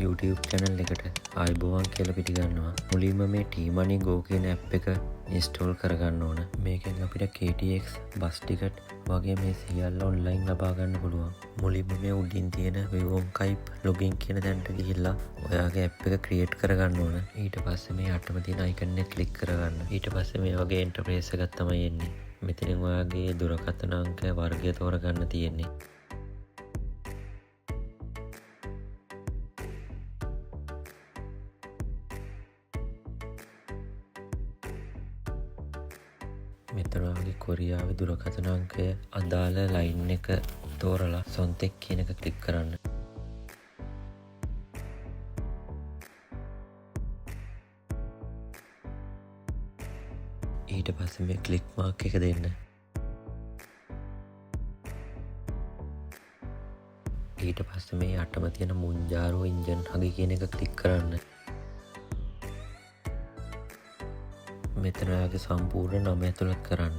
YouTube channel එකට ආයිබෝවන් කියලා පිටිගන්නවා. මුලින්ම මේ T-Money Go කියන app එක install කරගන්න ඕන. මේකෙන් අපිට KTX බස් ටිකට් වගේ මේ සියල්ල online ලබා ගන්න පුළුවන්. මුලින්ම මේ උඩින් තියෙන Vivonkype login කියන තැනට ගිහිල්ලා ඔයාගේ app එක create කරගන්න ඕන. ඊට පස්සේ මේ අටම තියෙන icon එක click කරගන්න. ඊට පස්සේ මේ වගේ interface එකක් තමයි එන්නේ. මෙතනින් ඔයාගේ දුරකථන අංක වර්ගය තෝරගන්න තියෙන්නේ. මෙතන ඔයාගේ කොරියාවේ දුරකථන අංකය අදාළ ලයින් එක තෝරලා සොන්තෙක් කියන එක ක්ලික් කරන්න. ඊට පස්සේ මේ ක්ලික් මාක් එක දෙන්න. ඊට පස්සේ මේ අටම තියෙන මුන්ජාරෝ ඉන්ජන් හගි කියන එක ක්ලික් කරන්න. මෙතන ඔයාගේ සම්පූර්ණ නම ඇතුළත් කරන්න.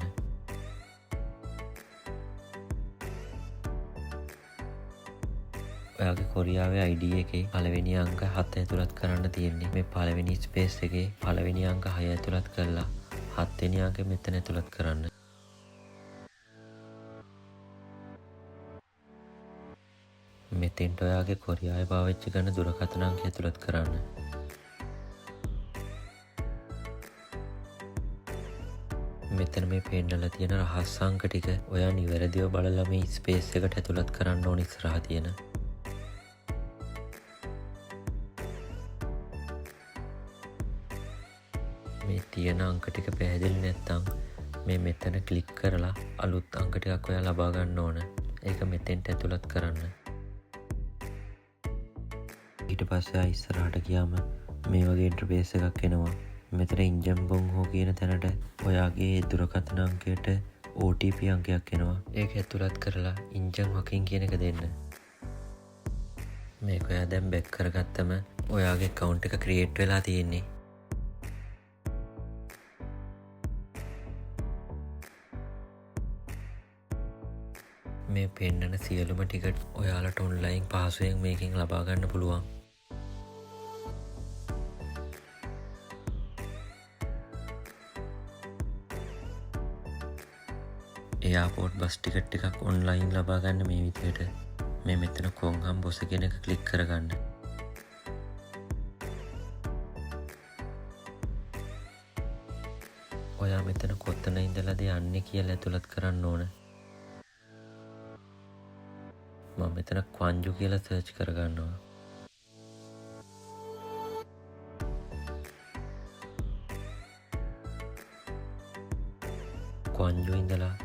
ඔයාගේ කොරියාවේ ID එකේ පළවෙනි අංක 7 ඇතුළත් කරන්න තියෙන්නේ. මේ පළවෙනි ස්පේස් එකේ පළවෙනි අංක 6 ඇතුළත් කරලා 7 වෙනි අංකය මෙතන ඇතුළත් කරන්න. මෙතෙන්ට ඔයාගේ කොරියාවේ පාවිච්චි කරන දුරකථන අංකය ඇතුළත් කරන්න. මෙතන මේ පෙන්නලා තියෙන රහස් අංක ටික ඔයා නිවැරදිව බලලා මේ ස්පේස් එකට ඇතුළත් කරන්න ඕන ඉස්සරහා තියෙන. මේ තියෙන අංක ටික පැහැදිලි නැත්නම් මේ මෙතන ක්ලික් කරලා අලුත් අංක ටිකක් ඔයා ලබා ගන්න ඕන. ඒක මෙතෙන්ට ඇතුළත් කරන්න. ඊට පස්සේ ඉස්සරහට ගියාම මේ වගේ ඉන්ටර්ෆේස් එකක් එනවා. මෙතන ඉන්ජන් බොන්හෝ කියන තැනට ඔයාගේ දුරකථන අංකයට OTP අංකයක් එනවා. ඒක ඇතුළත් කරලා ඉන්ජන් හොකින් කියන එක දෙන්න. මේක ඔයා දැන් බැක් කරගත්තම ඔයාගේ account එක create වෙලා තියෙන්නේ. මේ පෙන්නන සියලුම ටිකට් ඔයාලට online පහසුවෙන් මේකෙන් ලබා ගන්න පුළුවන්. එයාපෝට් බස් ටිකට් එකක් ඔන්ලයින් ලබා ගන්න මේ විදිහට මේ මෙතන කොංගම් බොස කියන එක ක්ලික් කරගන්න. ඔයා මෙතන කොතන ඉඳලාද යන්නේ කියලා ඇතුළත් කරන්න ඕන. මම මෙතන ක්වන්ජු කියලා සර්ච් කරගන්නවා. ක්වන්ජු ඉඳලා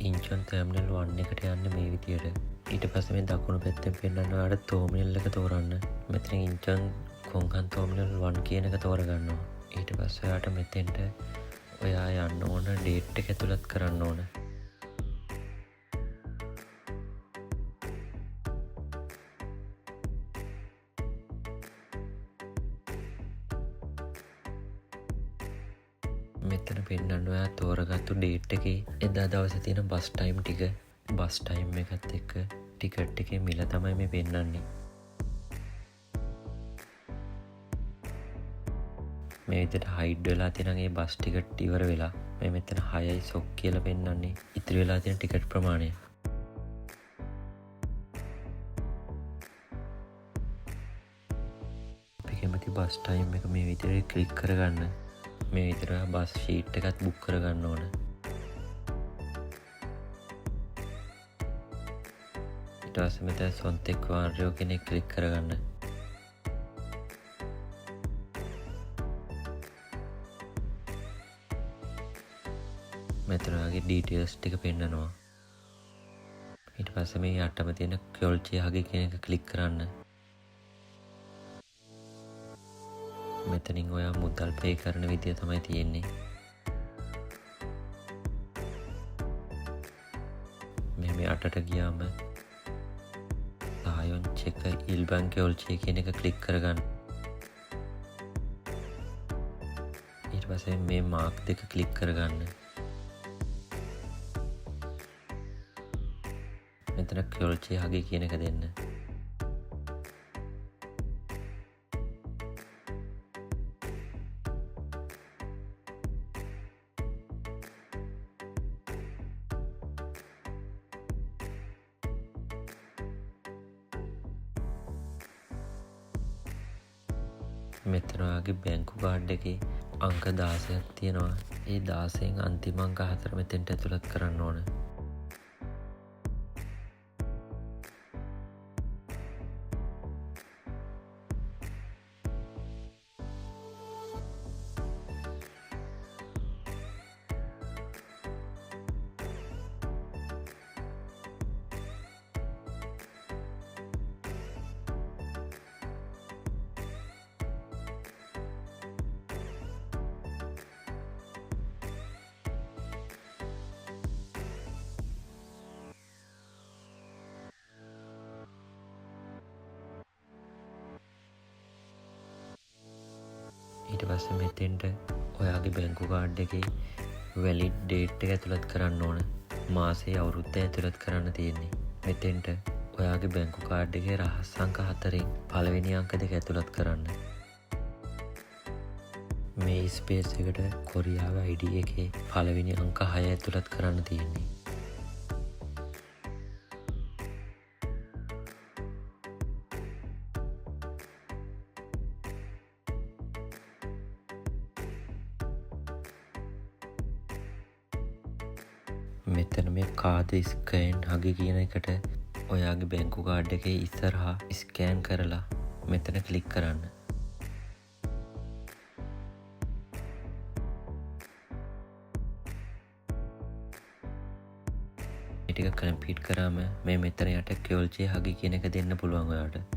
ඉන්චන් ටර්මිනල් 1 එකට යන්න මේ විදියට. ඊට පස්සේ මේ දකුණු පැත්තෙන් පෙන්නන ඔයාලට ටර්මිනල් එක තෝරන්න. මෙතන ඉන්චන් කොංගන් ටර්මිනල් 1 කියන එක තෝරගන්නවා. ඊට පස්සේ ඔයාට මෙතෙන්ට ඔයා යන්න ඕන ඩේට් එක ඇතුළත් කරන්න ඕන. මෙතන පෙන්නන්න ඔයා තෝරගත්තු ඩේට් එකේ එදා දවසේ තියෙන බස් ටයිම් ටික බස් ටයිම් එකත් එක්ක ටිකට් එකේ මිල තමයි මේ පෙන්නන්නේ. මේ විදිහට හයිඩ් වෙලා තියෙන ඒ බස් ටිකට් ඉවර වෙලා මේ මෙතන 6යි සොක් කියලා පෙන්නන්නේ ඉතිරි වෙලා තියෙන ටිකට් ප්‍රමාණය. අපි කැමති බස් ටයිම් එක මේ විදිහට ක්ලික් කරගන්න. මේ විදිහට බස් ෂීට් එකත් බුක් කරගන්න ඕන. ඊට පස්සේ මෙතන සොන්තෙක් වාර්යෝ කෙනෙක් ක්ලික් කරගන්න. මෙතන ඔයාගේ ඩීටේල්ස් ටික පෙන්නනවා. ඊට පස්සේ මේ යටම තියෙන කෝල්චි හගේ කියන එක ක්ලික් කරන්න. මෙතනින් ඔයා මුදල් පේ කරන විදිය තමයි තියෙන්නේ. මේ අටට ගියාම සහයොන් චෙක ඉල්බන් කෝල්චි කියන එක ක්ලික් කරගන්න. ඊට පස්සේ මේ මාක් දෙක ක්ලික් කරගන්න. මෙතන කෝල්චි හගේ කියන එක දෙන්න. මෙතන ඔයාගේ බැංකු කාඩ් එකේ අංක 16ක් තියෙනවා. ඒ 16න් අන්තිම අංක 4 මෙතෙන්ට ඇතුළත් කරන්න ඕන. ඊට පස්සේ මෙතෙන්ට ඔයාගේ බැංකු කාඩ් එකේ වැලිඩ් ඩේට් එක ඇතුළත් කරන්න ඕන. මාසේ අවුරුද්ද ඇතුළත් කරන්න තියෙන්නේ. මෙතෙන්ට ඔයාගේ බැංකු කාඩ් එකේ රහස් අංක 4න් පළවෙනි අංක දෙක ඇතුළත් කරන්න. මේ ස්පේස් එකට කොරියාව ID එකේ පළවෙනි අංක 6 ඇතුළත් කරන්න තියෙන්නේ. මෙතන මේ කාද ස්කෑන් හගි කියන එකට ඔයාගේ බැංකු කාඩ් එකේ ඉස්සරහා ස්කෑන් කරලා මෙතන ක්ලික් කරන්න. ඒ ටික කම්ප්ලීට් කරාම මේ මෙතන යට කියොල්චේ හගි කියන එක දෙන්න පුළුවන් ඔයාට.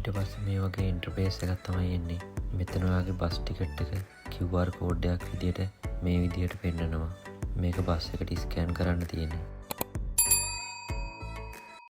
ඊට පස්සේ මේ වගේ ඉන්ටර්ෆේස් එකක් තමයි එන්නේ. මෙතන ඔයාගේ බස් ටිකට් එක QR කෝඩ් එකක් විදියට මේ විදියට පෙන්නනවා. මේක බස් එකට ස්කෑන් කරන්න තියෙන්නේ.